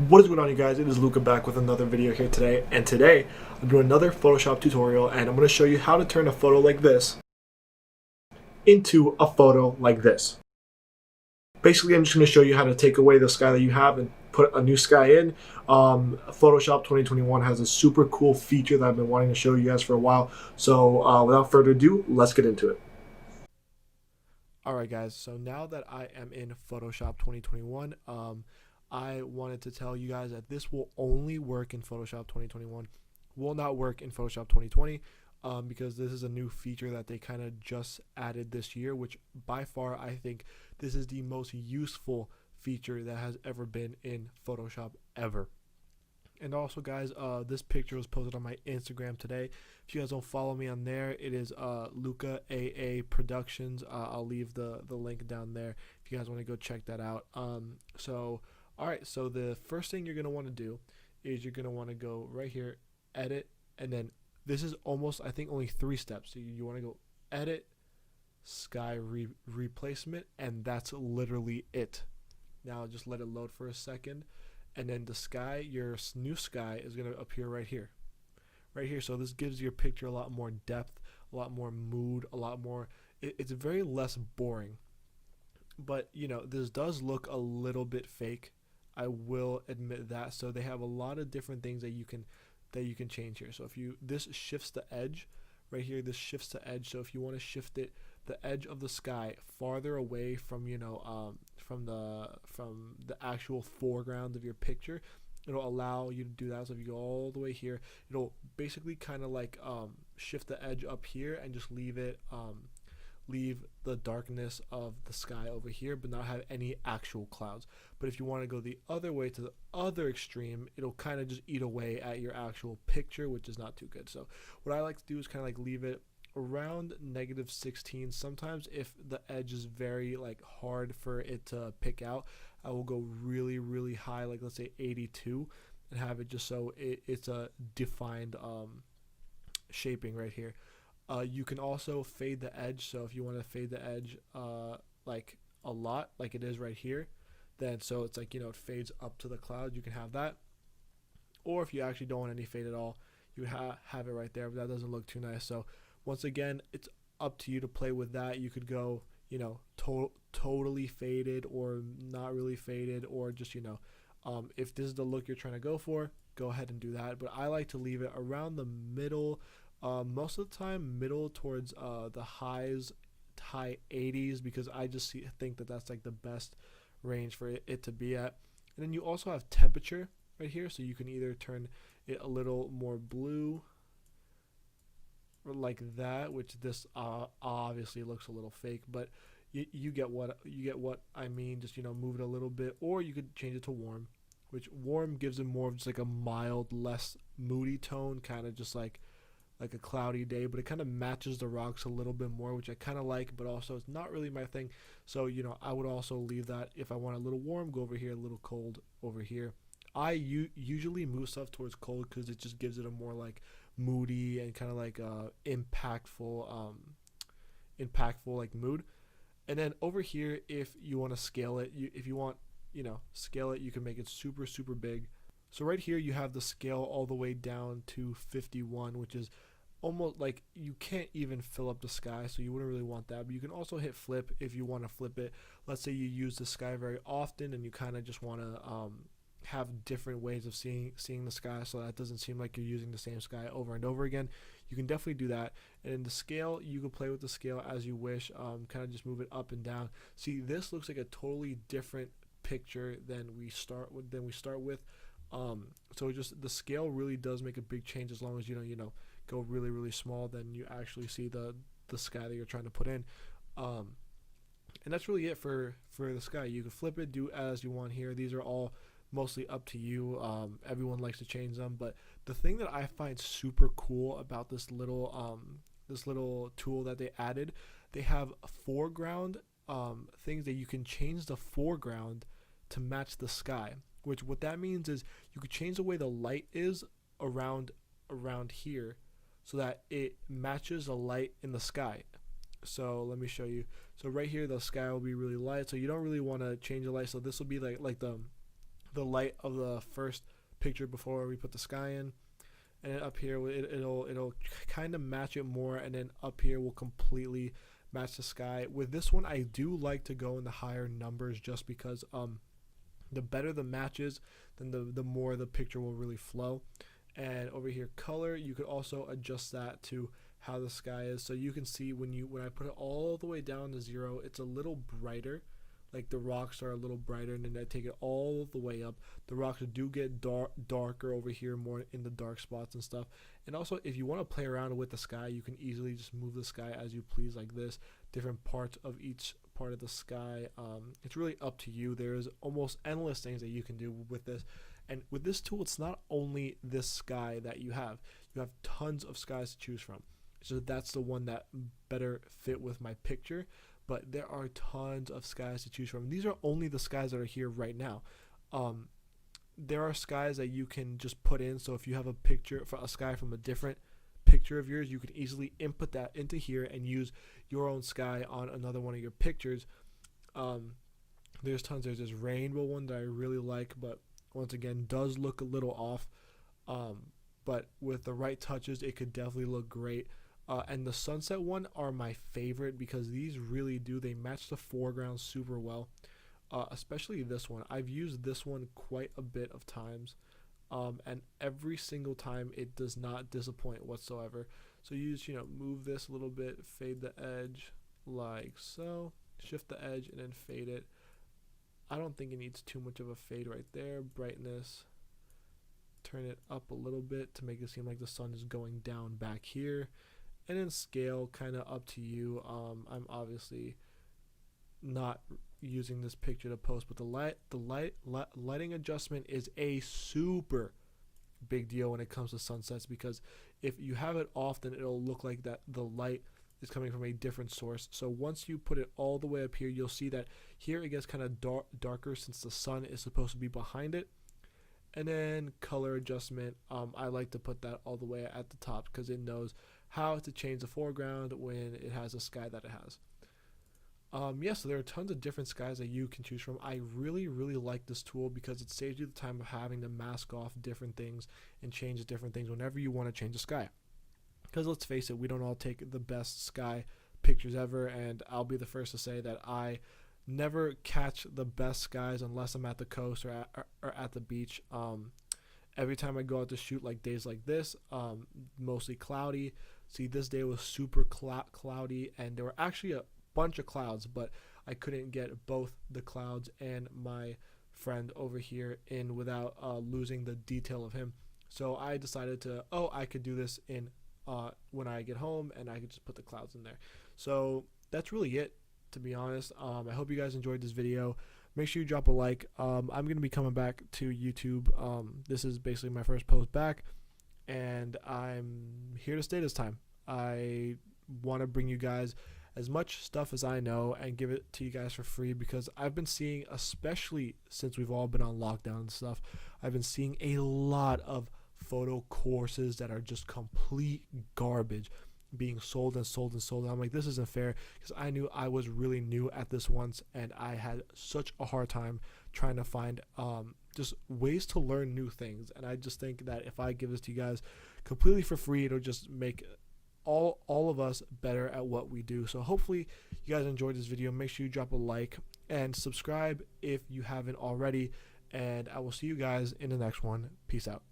What is going on, you guys? It is Luca back with another video here today, and today I'm doing another Photoshop tutorial, and I'm going to show you how to turn a photo like this into a photo like this. Basically, I'm just going to show you how to take away the sky that you have and put a new sky in. Photoshop 2021 has a super cool feature that I've been wanting to show you guys for a while, so without further ado, let's get into it. Alright guys, so now that I am in Photoshop 2021, I wanted to tell you guys that this will only work in Photoshop 2021, will not work in Photoshop 2020, because this is a new feature that they kind of just added this year, which by far I think this is the most useful feature that has ever been in Photoshop ever. And also, guys, this picture was posted on my Instagram today. If you guys don't follow me on there, it is Luca AA Productions. I'll leave the link down there if you guys want to go check that out. All right, so the first thing you're going to want to do is you're going to want to go right here, edit, and then this is almost, I think, only 3 steps. So you want to go edit, sky replacement, and that's literally it. Now just let it load for a second. And then the sky, your new sky, is going to appear right here. Right here. So this gives your picture a lot more depth, a lot more mood, a lot more. It's very less boring. But, you know, this does look a little bit fake. I will admit that. So they have a lot of different things that you can change here. So if this shifts the edge right here, this shifts the edge. So if you want to shift it, the edge of the sky farther away from from the actual foreground of your picture, it'll allow you to do that. So if you go all the way here, it'll basically kind of like shift the edge up here and just leave the darkness of the sky over here, but not have any actual clouds. But if you want to go the other way to the other extreme, it'll kind of just eat away at your actual picture, which is not too good. So what I like to do is kind of like leave it around -16. Sometimes if the edge is very like hard for it to pick out, I will go really high, like let's say 82, and have it just so it's a defined shaping right here. You can also fade the edge. So if you want to fade the edge like a lot, like it is right here, then so it's like, you know, it fades up to the cloud, you can have that. Or if you actually don't want any fade at all, you have it right there, but that doesn't look too nice. So once again, it's up to you to play with that. You could go, you know, totally faded or not really faded, or just, you know, if this is the look you're trying to go for, go ahead and do that. But I like to leave it around the middle, most of the time middle towards the high 80s, because I just think that that's like the best range for it to be at. And then you also have temperature right here, so you can either turn it a little more blue like that, which this obviously looks a little fake, but you get what I mean. Just, you know, move it a little bit, or you could change it to warm, which warm gives it more of just like a mild, less moody tone, kind of just like a cloudy day, but it kind of matches the rocks a little bit more, which I kind of like, but also it's not really my thing. So, you know, I would also leave that. If I want a little warm, go over here, a little cold over here. I usually move stuff towards cold because it just gives it a more like moody and kind of like impactful like mood. And then over here, if you want to scale it, if you want, you know, scale it, you can make it super big. So right here you have the scale all the way down to 51, which is almost like you can't even fill up the sky, so you wouldn't really want that. But you can also hit flip if you want to flip it. Let's say you use the sky very often and you kind of just want to have different ways of seeing the sky, so that doesn't seem like you're using the same sky over and over again. You can definitely do that. And in the scale, you can play with the scale as you wish, kind of just move it up and down. See, this looks like a totally different picture than we start with. So just the scale really does make a big change, as long as you know go really small, then you actually see the sky that you're trying to put in. And that's really it for the sky. You can flip it, do as you want here. These are all mostly up to you. Everyone likes to change them, but the thing that I find super cool about this little tool that they added, they have foreground things that you can change the foreground to match the sky. Which what that means is you could change the way the light is around here, so that it matches the light in the sky. So let me show you. So right here the sky will be really light, so you don't really want to change the light. So this will be like the light of the first picture before we put the sky in. And then up here it'll kind of match it more, and then up here will completely match the sky. With this one, I do like to go in the higher numbers just because the better the matches, then the more the picture will really flow. And over here, color, you could also adjust that to how the sky is. So you can see when I put it all the way down to 0, it's a little brighter. Like the rocks are a little brighter, and then I take it all the way up. The rocks do get darker over here, more in the dark spots and stuff. And also, if you want to play around with the sky, you can easily just move the sky as you please like this. Different parts of each part of the sky. It's really up to you. There's almost endless things that you can do with this. And with this tool, it's not only this sky that you have. You have tons of skies to choose from. So that's the one that better fit with my picture. But there are tons of skies to choose from. These are only the skies that are here right now. There are skies that you can just put in. So if you have a picture for a sky from a different picture of yours, you can easily input that into here and use your own sky on another one of your pictures. There's tons. There's this rainbow one that I really like, but once again, does look a little off. But with the right touches, it could definitely look great. And the sunset one are my favorite because these really do, they match the foreground super well, especially this one. I've used this one quite a bit of times, and every single time it does not disappoint whatsoever. So you just, move this a little bit, fade the edge like so, shift the edge, and then fade it. I don't think it needs too much of a fade right there. Brightness, turn it up a little bit to make it seem like the sun is going down back here. And then scale, kind of up to you. I'm obviously not using this picture to post, but the lighting adjustment is a super big deal when it comes to sunsets, because if you have it off, then it'll look like that the light is coming from a different source. So once you put it all the way up here, you'll see that here it gets kind of darker since the sun is supposed to be behind it. And then color adjustment, I like to put that all the way at the top because it knows how to change the foreground when it has a sky that it has. So there are tons of different skies that you can choose from. I really like this tool because it saves you the time of having to mask off different things and change different things whenever you want to change the sky. Because let's face it, we don't all take the best sky pictures ever, and I'll be the first to say that I never catch the best skies unless I'm at the coast or at the beach. Every time I go out to shoot, like days like this, mostly cloudy. See, this day was super cloudy, and there were actually a bunch of clouds, but I couldn't get both the clouds and my friend over here in without losing the detail of him. So I decided I could do this in when I get home, and I could just put the clouds in there. So that's really it, to be honest. I hope you guys enjoyed this video. Make sure you drop a like. I'm going to be coming back to YouTube. This is basically my first post back, and I'm here to stay this time. I want to bring you guys as much stuff as I know and give it to you guys for free, because I've been seeing, especially since we've all been on lockdown and stuff, I've been seeing a lot of photo courses that are just complete garbage being sold and sold and sold. And I'm like, this isn't fair, because I knew I was really new at this once, and I had such a hard time trying to find just ways to learn new things. And I just think that if I give this to you guys completely for free, it'll just make all of us better at what we do. So hopefully you guys enjoyed this video. Make sure you drop a like and subscribe if you haven't already, and I will see you guys in the next one. Peace out.